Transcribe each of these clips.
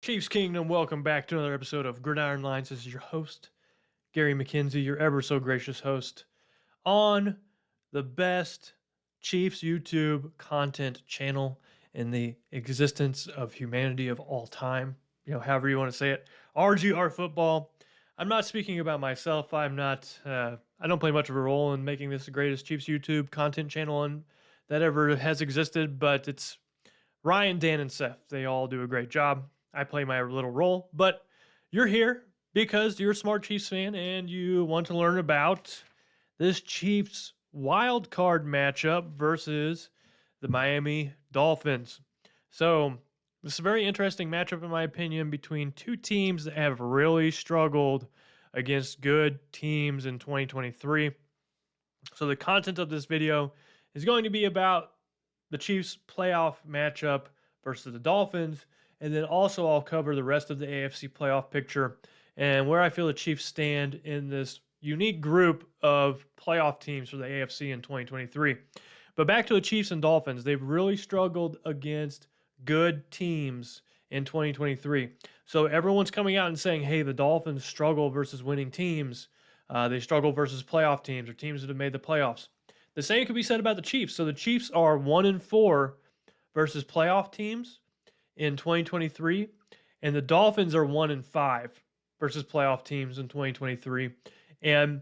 Chiefs Kingdom, welcome back to another episode of Gridiron Lines. This is your host, Gary McKenzie, your ever so gracious host on the best Chiefs YouTube content channel in the existence of humanity of all time. However you want to say it. RGR Football. I'm not speaking about myself. I don't play much of a role in making this the greatest Chiefs YouTube content channel that ever has existed, but it's Ryan, Dan, and Seth. They all do a great job. I play my little role, but you're here because you're a smart Chiefs fan and you want to learn about this Chiefs wild card matchup versus the Miami Dolphins. So, this is a very interesting matchup, in my opinion, between two teams that have really struggled against good teams in 2023. So, the content of this video is going to be about the Chiefs playoff matchup versus the Dolphins. And then also I'll cover the rest of the AFC playoff picture and where I feel the Chiefs stand in this unique group of playoff teams for the AFC in 2023. But back to the Chiefs and Dolphins. They've really struggled against good teams in 2023. So everyone's coming out and saying, hey, the Dolphins struggle versus winning teams. They struggle versus playoff teams or teams that have made the playoffs. The same could be said about the Chiefs. So the Chiefs are 1-4 versus playoff teams in 2023, and the Dolphins are 1-5 versus playoff teams in 2023. And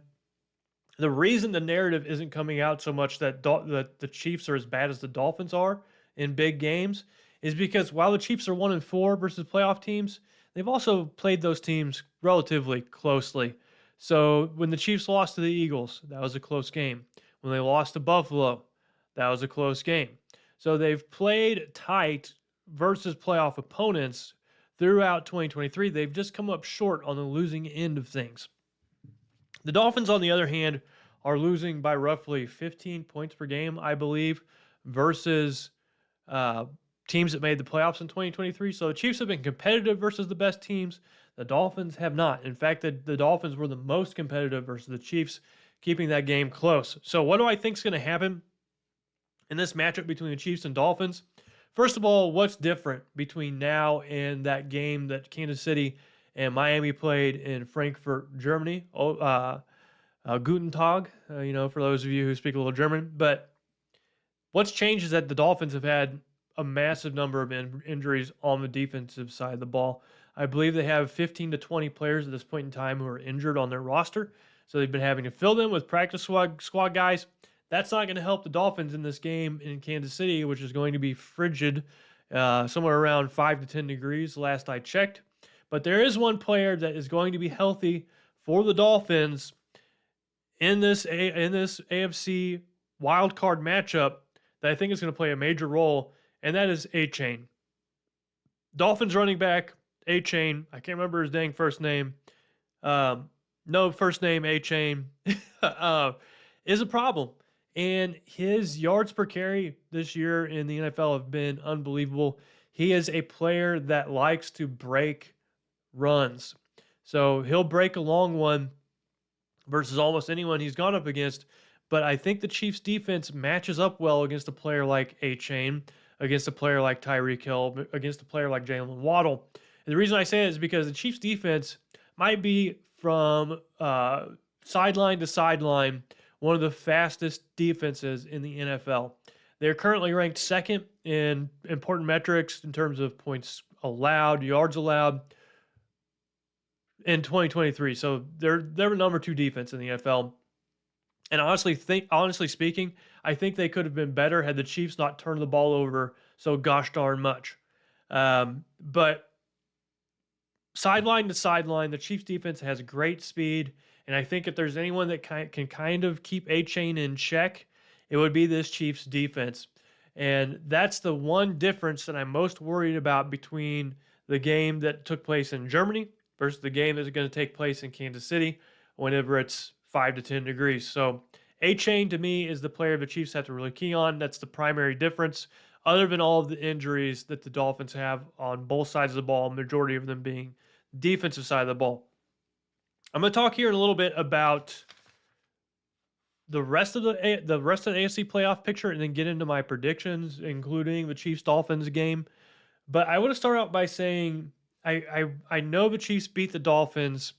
the reason the narrative isn't coming out so much that the Chiefs are as bad as the Dolphins are in big games is because while the Chiefs are 1-4 versus playoff teams, they've also played those teams relatively closely. So when the Chiefs lost to the Eagles, that was a close game. When they lost to Buffalo, that was a close game. So they've played tight versus playoff opponents throughout 2023. They've just come up short on the losing end of things. The Dolphins, on the other hand, are losing by roughly 15 points per game, I believe, versus teams that made the playoffs in 2023. So the Chiefs have been competitive versus the best teams. The Dolphins have not. In fact, the Dolphins were the most competitive versus the Chiefs, keeping that game close. So what do I think is going to happen in this matchup between the Chiefs and Dolphins? First of all, what's different between now and that game that Kansas City and Miami played in Frankfurt, Germany? Guten Tag, for those of you who speak a little German. But what's changed is that the Dolphins have had a massive number of injuries on the defensive side of the ball. I believe they have 15 to 20 players at this point in time who are injured on their roster. So they've been having to fill them with practice squad guys. That's not going to help the Dolphins in this game in Kansas City, which is going to be frigid, somewhere around 5 to 10 degrees last I checked. But there is one player that is going to be healthy for the Dolphins in this AFC wildcard matchup that I think is going to play a major role, and that is A-Chain. Dolphins running back, A-Chain. I can't remember his dang first name. First name A-Chain is a problem. And his yards per carry this year in the NFL have been unbelievable. He is a player that likes to break runs. So he'll break a long one versus almost anyone he's gone up against. But I think the Chiefs defense matches up well against a player like A-Chain, against a player like Tyreek Hill, against a player like Jalen Waddle. And the reason I say it is because the Chiefs defense might be from sideline to sideline one of the fastest defenses in the NFL. They're currently ranked second in important metrics in terms of points allowed, yards allowed in 2023. So they're number 2 defense in the NFL. And honestly speaking, I think they could have been better had the Chiefs not turned the ball over so gosh darn much. But sideline to sideline, the Chiefs defense has great speed. And I think if there's anyone that can kind of keep A-Chain in check, it would be this Chiefs defense. And that's the one difference that I'm most worried about between the game that took place in Germany versus the game that's going to take place in Kansas City whenever it's 5 to 10 degrees. So A-Chain to me is the player the Chiefs have to really key on. That's the primary difference, other than all of the injuries that the Dolphins have on both sides of the ball, majority of them being defensive side of the ball. I'm going to talk here in a little bit about the rest of the AFC playoff picture and then get into my predictions, including the Chiefs-Dolphins game. But I want to start out by saying I know the Chiefs beat the Dolphins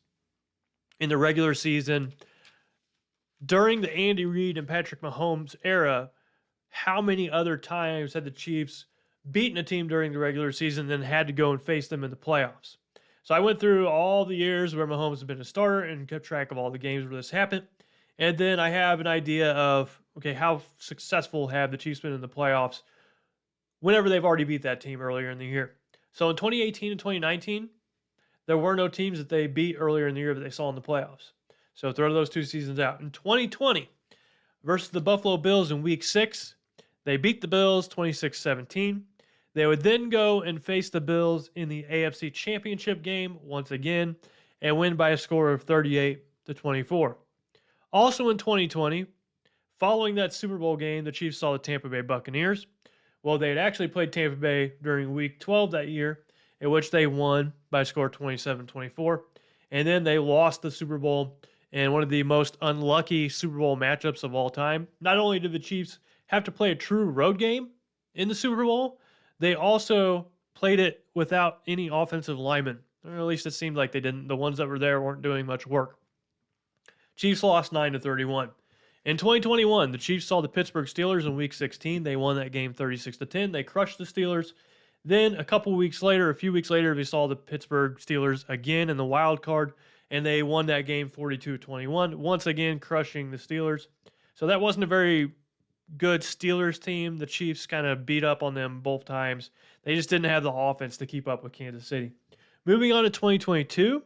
in the regular season. During the Andy Reid and Patrick Mahomes era, how many other times had the Chiefs beaten a team during the regular season and then had to go and face them in the playoffs? So I went through all the years where Mahomes has been a starter and kept track of all the games where this happened. And then I have an idea of, okay, how successful have the Chiefs been in the playoffs whenever they've already beat that team earlier in the year. So in 2018 and 2019, there were no teams that they beat earlier in the year that they saw in the playoffs. So throw those two seasons out. In 2020, versus the Buffalo Bills in week 6, they beat the Bills 26-17. They would then go and face the Bills in the AFC Championship game once again and win by a score of 38-24. Also in 2020, following that Super Bowl game, the Chiefs saw the Tampa Bay Buccaneers. Well, they had actually played Tampa Bay during week 12 that year, in which they won by a score of 27-24. And then they lost the Super Bowl in one of the most unlucky Super Bowl matchups of all time. Not only did the Chiefs have to play a true road game in the Super Bowl, they also played it without any offensive linemen. Or at least it seemed like they didn't. The ones that were there weren't doing much work. Chiefs lost 9-31. In 2021, the Chiefs saw the Pittsburgh Steelers in Week 16. They won that game 36-10. They crushed the Steelers. Then a few weeks later, they saw the Pittsburgh Steelers again in the wild card, and they won that game 42-21, once again crushing the Steelers. So that wasn't a very good Steelers team. The Chiefs kind of beat up on them both times. They just didn't have the offense to keep up with Kansas City. Moving on to 2022,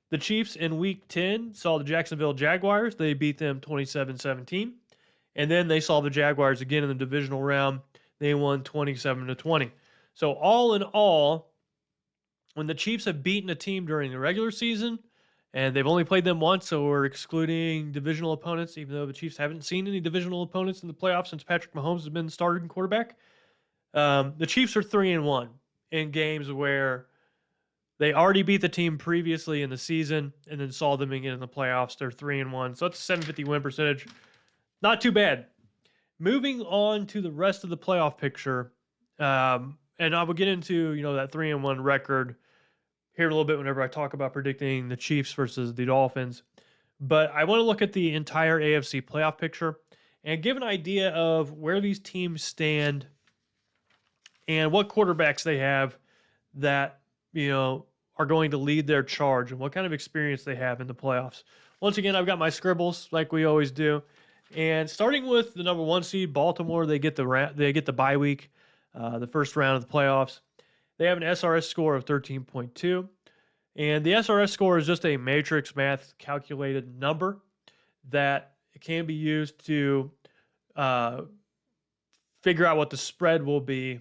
the Chiefs in Week 10 saw the Jacksonville Jaguars. They beat them 27-17. And then they saw the Jaguars again in the divisional round. They won 27-20. So all in all, when the Chiefs have beaten a team during the regular season, and they've only played them once, so we're excluding divisional opponents, even though the Chiefs haven't seen any divisional opponents in the playoffs since Patrick Mahomes has been the starting quarterback. The Chiefs are 3-1 in games where they already beat the team previously in the season and then saw them again in the playoffs. They're 3-1, so that's a 750 win percentage. Not too bad. Moving on to the rest of the playoff picture, and I will get into that 3-1 record here a little bit whenever I talk about predicting the Chiefs versus the Dolphins. But I want to look at the entire AFC playoff picture and give an idea of where these teams stand and what quarterbacks they have that are going to lead their charge and what kind of experience they have in the playoffs. Once again, I've got my scribbles like we always do. And starting with the number 1 seed, Baltimore, they get the bye week, the first round of the playoffs. They have an SRS score of 13.2. And the SRS score is just a matrix math calculated number that can be used to figure out what the spread will be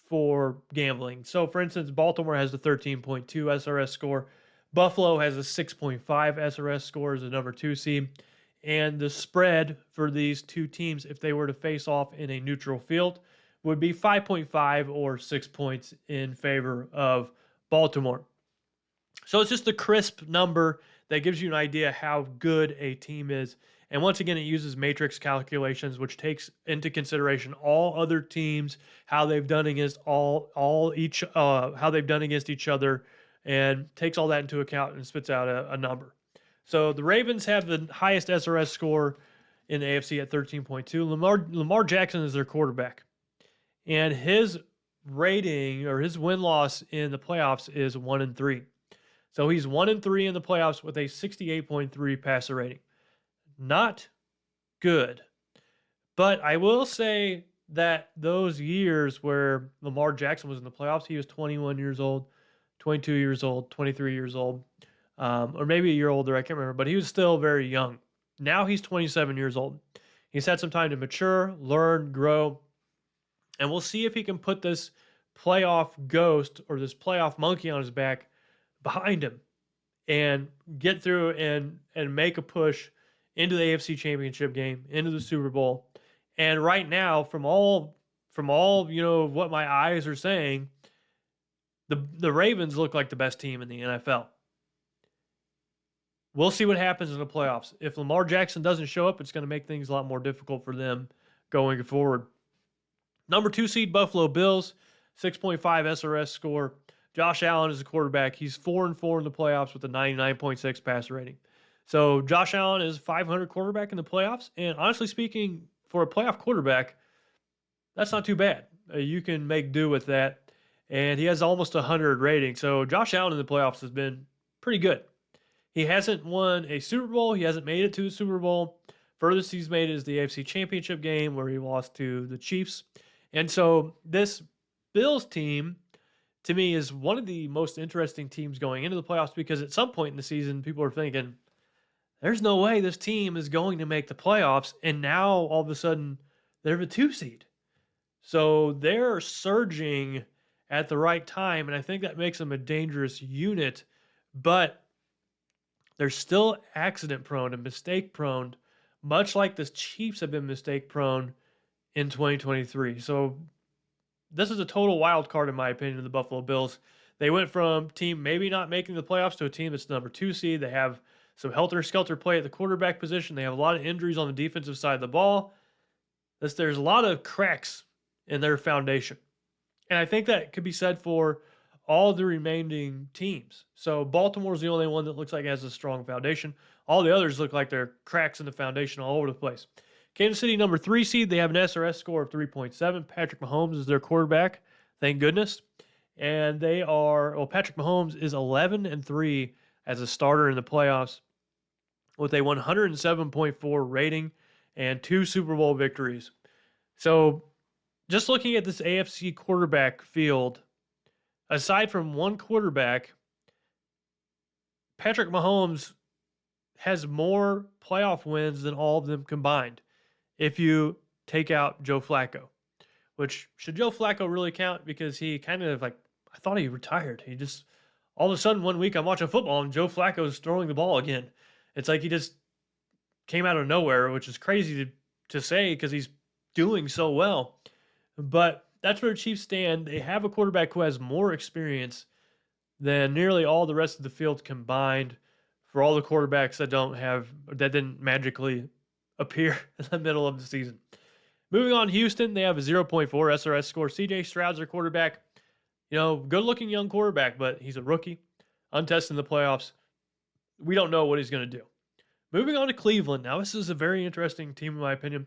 for gambling. So, for instance, Baltimore has a 13.2 SRS score. Buffalo has a 6.5 SRS score as a number 2 seed. And the spread for these two teams, if they were to face off in a neutral field, would be 5.5 or 6 points in favor of Baltimore. So it's just a crisp number that gives you an idea how good a team is. And once again, it uses matrix calculations, which takes into consideration all other teams, how they've done against how they've done against each other, and takes all that into account and spits out a number. So the Ravens have the highest SRS score in the AFC at 13.2. Lamar Jackson is their quarterback, and his rating or his win-loss in the playoffs is 1-3. So he's 1-3 in the playoffs with a 68.3 passer rating. Not good. But I will say that those years where Lamar Jackson was in the playoffs, he was 21 years old, 22 years old, 23 years old, or maybe a year older, I can't remember, but he was still very young. Now he's 27 years old. He's had some time to mature, learn, grow, and we'll see if he can put this playoff ghost or this playoff monkey on his back behind him and get through and make a push into the AFC Championship game, into the Super Bowl. And right now, from all what my eyes are saying, the Ravens look like the best team in the NFL. We'll see what happens in the playoffs. If Lamar Jackson doesn't show up, it's going to make things a lot more difficult for them going forward. Number 2 seed Buffalo Bills, 6.5 SRS score, Josh Allen is a quarterback. He's 4-4 in the playoffs with a 99.6 passer rating. So Josh Allen is 500 quarterback in the playoffs. And honestly speaking, for a playoff quarterback, that's not too bad. You can make do with that. And he has almost 100 rating. So Josh Allen in the playoffs has been pretty good. He hasn't won a Super Bowl. He hasn't made it to a Super Bowl. Furthest he's made is the AFC Championship game where he lost to the Chiefs. And so this Bills team, to me, is one of the most interesting teams going into the playoffs because at some point in the season, people are thinking, there's no way this team is going to make the playoffs. And now all of a sudden, they're a 2 seed. So they're surging at the right time. And I think that makes them a dangerous unit. But they're still accident prone and mistake prone, much like the Chiefs have been mistake prone in 2023. So this is a total wild card, in my opinion, of the Buffalo Bills. They went from team maybe not making the playoffs to a team that's the number 2 seed. They have some helter-skelter play at the quarterback position. They have a lot of injuries on the defensive side of the ball. There's a lot of cracks in their foundation. And I think that could be said for all the remaining teams. So Baltimore's the only one that looks like it has a strong foundation. All the others look like they're cracks in the foundation all over the place. Kansas City, number 3 seed. They have an SRS score of 3.7. Patrick Mahomes is their quarterback. Thank goodness. And Patrick Mahomes is 11-3 as a starter in the playoffs with a 107.4 rating and 2 Super Bowl victories. So just looking at this AFC quarterback field, aside from one quarterback, Patrick Mahomes has more playoff wins than all of them combined if you take out Joe Flacco. Which, should Joe Flacco really count? Because he kind of I thought he retired. He just, all of a sudden one week I'm watching football and Joe Flacco is throwing the ball again. It's like he just came out of nowhere, which is crazy to say because he's doing so well. But that's where the Chiefs stand. They have a quarterback who has more experience than nearly all the rest of the field combined for all the quarterbacks that didn't magically appear in the middle of the season. Moving on, Houston, they have a 0.4 SRS score. CJ Stroud's their quarterback. Good-looking young quarterback, but he's a rookie, untested in the playoffs. We don't know what he's going to do. Moving on to Cleveland. Now, this is a very interesting team, in my opinion.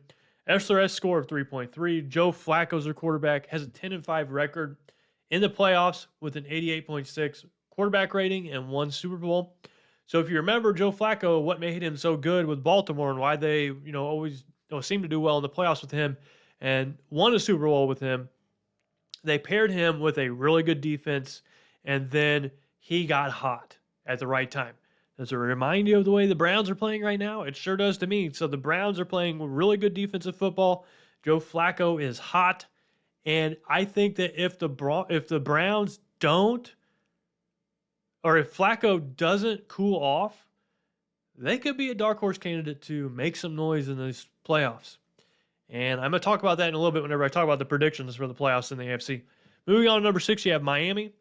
SRS score of 3.3. Joe Flacco's their quarterback, has a 10-5 record in the playoffs with an 88.6 quarterback rating and 1 Super Bowl. So if you remember Joe Flacco, what made him so good with Baltimore and why they, always seem to do well in the playoffs with him and won a Super Bowl with him, they paired him with a really good defense, and then he got hot at the right time. Does it remind you of the way the Browns are playing right now? It sure does to me. So the Browns are playing really good defensive football. Joe Flacco is hot. And I think that if the Browns don't, or if Flacco doesn't cool off, they could be a dark horse candidate to make some noise in these playoffs. And I'm going to talk about that in a little bit whenever I talk about the predictions for the playoffs in the AFC. Moving on to number 6, you have Miami.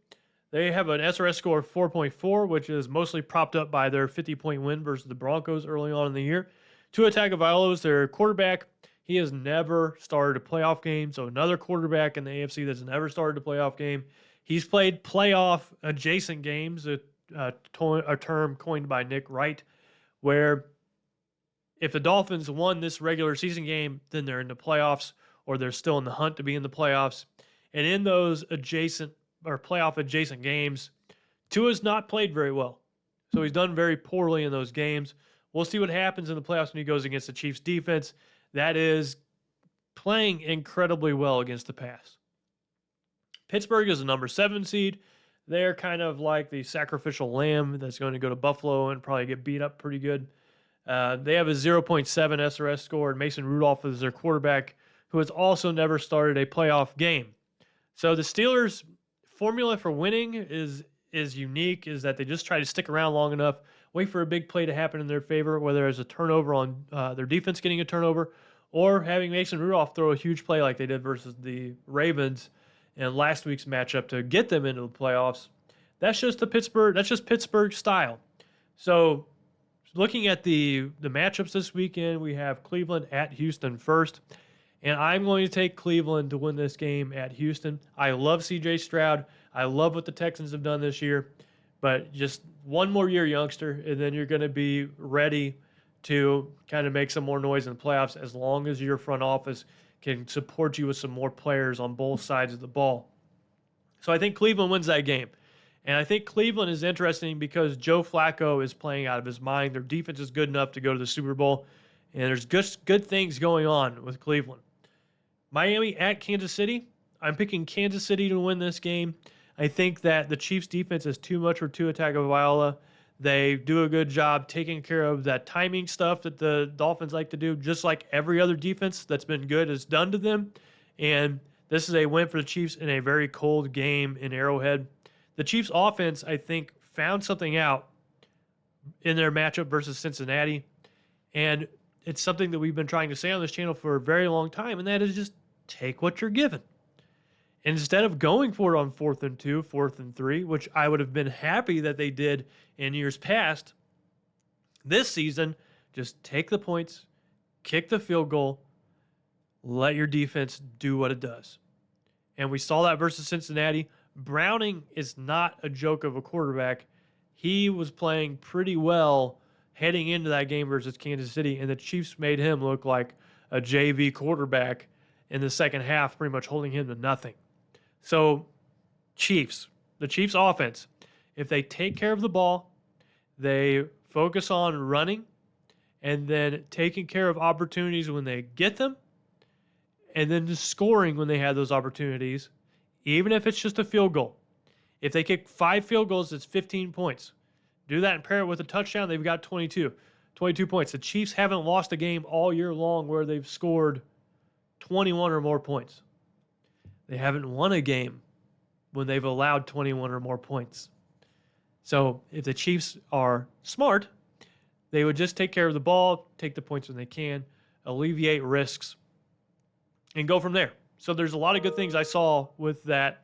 They have an SRS score of 4.4, which is mostly propped up by their 50-point win versus the Broncos early on in the year. Tua Tagovailoa is their quarterback. He has never started a playoff game, so another quarterback in the AFC that's never started a playoff game. He's played playoff-adjacent games, a term coined by Nick Wright, where if the Dolphins won this regular season game, then they're in the playoffs, or they're still in the hunt to be in the playoffs. And in those playoff-adjacent games, Tua's not played very well. So he's done very poorly in those games. We'll see what happens in the playoffs when he goes against the Chiefs defense. That is playing incredibly well against the pass. Pittsburgh is a number 7 seed. They're kind of like the sacrificial lamb that's going to go to Buffalo and probably get beat up pretty good. They have a 0.7 SRS score, and Mason Rudolph is their quarterback, who has also never started a playoff game. So the Steelers' formula for winning is unique, is that they just try to stick around long enough, wait for a big play to happen in their favor, whether it's a turnover on their defense getting a turnover, or having Mason Rudolph throw a huge play like they did versus the Ravens in last week's matchup to get them into the playoffs. That's just Pittsburgh style. So looking at the matchups this weekend, we have Cleveland at Houston first. And I'm going to take Cleveland to win this game at Houston. I love CJ Stroud. I love what the Texans have done this year, but just one more year, youngster, and then you're going to be ready to kind of make some more noise in the playoffs as long as your front office can support you with some more players on both sides of the ball. So I think Cleveland wins that game. And I think Cleveland is interesting because Joe Flacco is playing out of his mind. Their defense is good enough to go to the Super Bowl, and there's just good things going on with Cleveland. Miami at Kansas City. I'm picking Kansas City to win this game. I think that the Chiefs' defense is too much for Tua Tagovailoa. They do a good job taking care of that timing stuff that the Dolphins like to do, just like every other defense that's been good has done to them. And this is a win for the Chiefs in a very cold game in Arrowhead. The Chiefs' offense, I think, found something out in their matchup versus Cincinnati. And it's something that we've been trying to say on this channel for a very long time, and that is just take what you're given. Instead of going for it on 4th and 2, 4th and 3, which I would have been happy that they did in years past, this season, just take the points, kick the field goal, let your defense do what it does. And we saw that versus Cincinnati. Browning is not a joke of a quarterback. He was playing pretty well heading into that game versus Kansas City, and the Chiefs made him look like a JV quarterback in the second half, pretty much holding him to nothing. So, the Chiefs offense, if they take care of the ball, they focus on running, and then taking care of opportunities when they get them, and then just scoring when they have those opportunities, even if it's just a field goal. If they kick 5 field goals, it's 15 points. Do that and pair it with a touchdown, they've got 22 points. The Chiefs haven't lost a game all year long where they've scored 21 or more points. They haven't won a game when they've allowed 21 or more points. So if the Chiefs are smart, they would just take care of the ball, take the points when they can, alleviate risks, and go from there. So there's a lot of good things I saw with that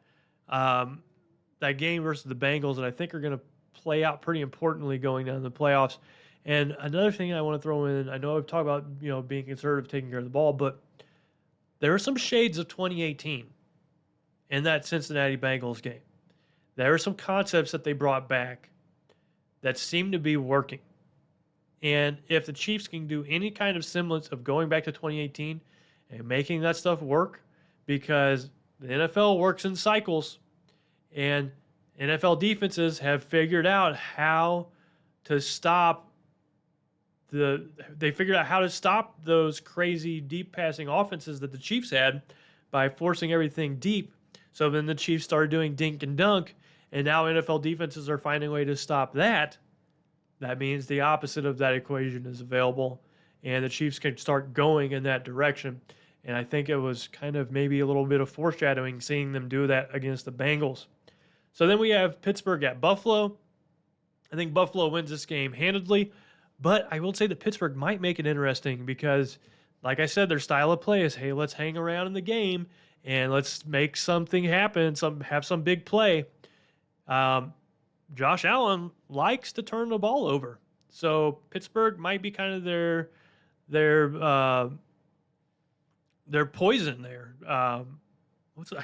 game versus the Bengals that I think are going to play out pretty importantly going down the playoffs. And another thing I want to throw in, I know I've talked about being conservative, taking care of the ball, but there are some shades of 2018 in that Cincinnati Bengals game. There are some concepts that they brought back that seem to be working. And if the Chiefs can do any kind of semblance of going back to 2018 and making that stuff work, because the NFL works in cycles, and NFL defenses have figured out how to stop those crazy deep passing offenses that the Chiefs had by forcing everything deep. So then the Chiefs started doing dink and dunk, and now NFL defenses are finding a way to stop that. That means the opposite of that equation is available, and the Chiefs can start going in that direction. And I think it was kind of maybe a little bit of foreshadowing seeing them do that against the Bengals. So then we have Pittsburgh at Buffalo. I think Buffalo wins this game handedly, but I will say that Pittsburgh might make it interesting because, like I said, their style of play is, hey, let's hang around in the game and let's make something happen, have some big play. Josh Allen likes to turn the ball over. So Pittsburgh might be kind of their poison there. I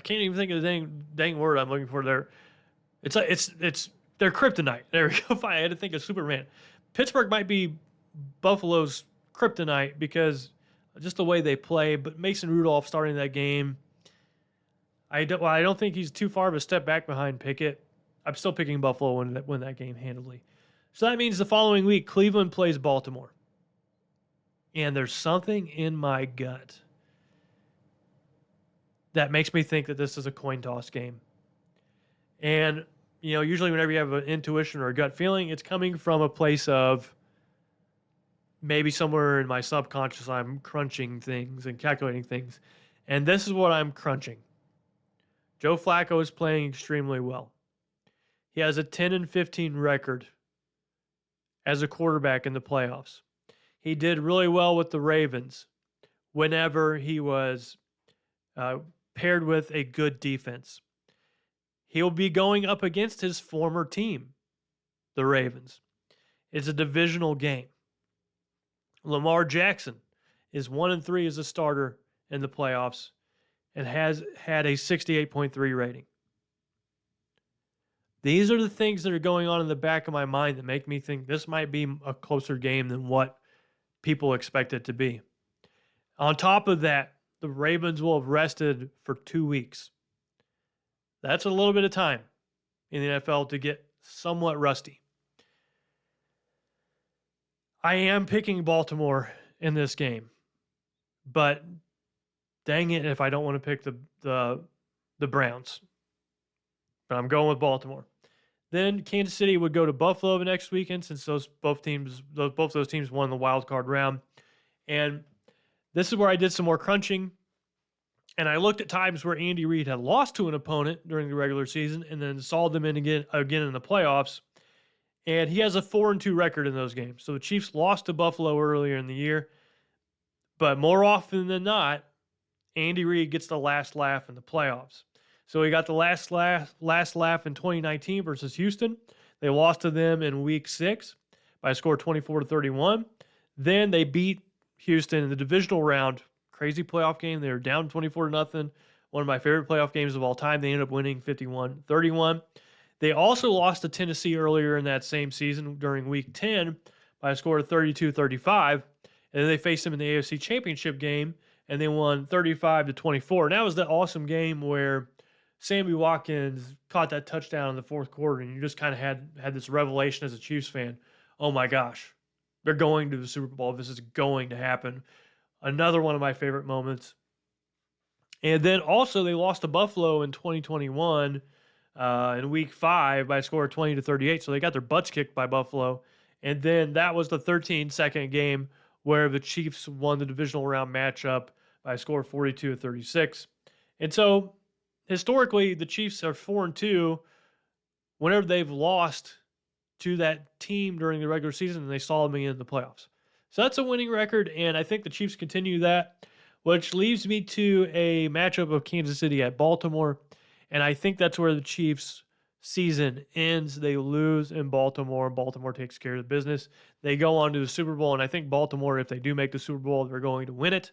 can't even think of the dang word I'm looking for there. It's their kryptonite. There we go. Fine. I had to think of Superman. Pittsburgh might be Buffalo's kryptonite because just the way they play. But Mason Rudolph starting that game, I don't think he's too far of a step back behind Pickett. I'm still picking Buffalo win that game handily. So that means the following week, Cleveland plays Baltimore. And there's something in my gut that makes me think that this is a coin toss game. And, usually whenever you have an intuition or a gut feeling, it's coming from a place of maybe somewhere in my subconscious, I'm crunching things and calculating things. And this is what I'm crunching. Joe Flacco is playing extremely well. He has a 10-15 record as a quarterback in the playoffs. He did really well with the Ravens whenever he was paired with a good defense. He'll be going up against his former team, the Ravens. It's a divisional game. Lamar Jackson is 1-3 as a starter in the playoffs and has had a 68.3 rating. These are the things that are going on in the back of my mind that make me think this might be a closer game than what people expect it to be. On top of that, the Ravens will have rested for 2 weeks. That's a little bit of time in the NFL to get somewhat rusty. I am picking Baltimore in this game, but dang it if I don't want to pick the Browns. But I'm going with Baltimore. Then Kansas City would go to Buffalo the next weekend since both those teams won the wild card round. And this is where I did some more crunching. And I looked at times where Andy Reid had lost to an opponent during the regular season and then saw them again in the playoffs. And he has a 4-2 record in those games. So the Chiefs lost to Buffalo earlier in the year. But more often than not, Andy Reid gets the last laugh in the playoffs. So he got the last laugh in 2019 versus Houston. They lost to them in Week 6 by a score of 24-31. Then they beat Houston in the divisional round. Crazy playoff game. They were down 24-0. One of my favorite playoff games of all time. They ended up winning 51-31. They also lost to Tennessee earlier in that same season during Week 10 by a score of 32-35. And then they faced them in the AFC Championship game, and they won 35-24. And that was that awesome game where Sammy Watkins caught that touchdown in the fourth quarter, and you just kind of had this revelation as a Chiefs fan. Oh my gosh, they're going to the Super Bowl. This is going to happen. Another one of my favorite moments. And then also they lost to Buffalo in 2021 in Week 5 by a score of 20-38. So they got their butts kicked by Buffalo. And then that was the 13-second game where the Chiefs won the divisional round matchup by a score of 42-36. And so historically, the Chiefs are 4-2 whenever they've lost to that team during the regular season and they saw them in the playoffs. So that's a winning record, and I think the Chiefs continue that, which leaves me to a matchup of Kansas City at Baltimore, and I think that's where the Chiefs' season ends. They lose in Baltimore. Baltimore takes care of the business. They go on to the Super Bowl, and I think Baltimore, if they do make the Super Bowl, they're going to win it.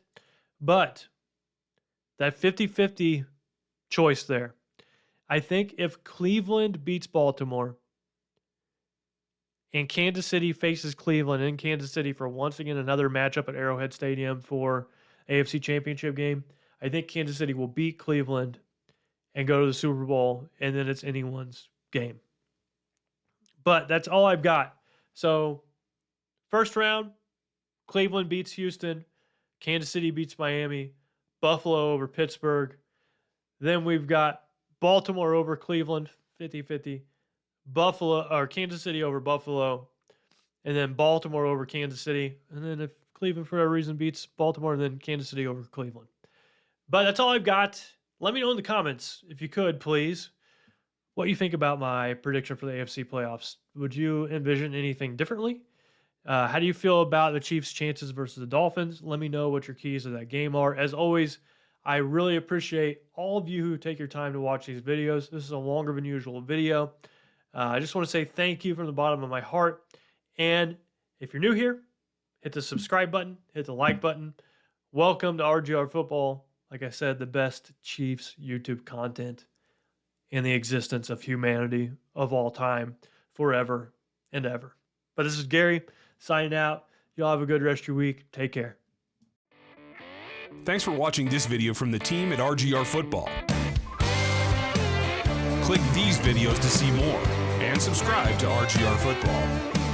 But that 50-50 choice there. I think if Cleveland beats Baltimore and Kansas City faces Cleveland in Kansas City for once again another matchup at Arrowhead Stadium for AFC Championship game, I think Kansas City will beat Cleveland and go to the Super Bowl, and then it's anyone's game. But that's all I've got. So first round, Cleveland beats Houston, Kansas City beats Miami, Buffalo over Pittsburgh. Then we've got Baltimore over Cleveland, 50-50. Kansas City over Buffalo. And then Baltimore over Kansas City. And then if Cleveland for whatever reason beats Baltimore, then Kansas City over Cleveland. But that's all I've got. Let me know in the comments, if you could, please, what you think about my prediction for the AFC playoffs. Would you envision anything differently? How do you feel about the Chiefs' chances versus the Dolphins? Let me know what your keys to that game are. As always, I really appreciate all of you who take your time to watch these videos. This is a longer than usual video. I just want to say thank you from the bottom of my heart. And if you're new here, hit the subscribe button, hit the like button. Welcome to RGR Football. Like I said, the best Chiefs YouTube content in the existence of humanity of all time, forever and ever. But this is Gary signing out. Y'all have a good rest of your week. Take care. Thanks for watching this video from the team at RGR Football. Click these videos to see more and subscribe to RGR Football.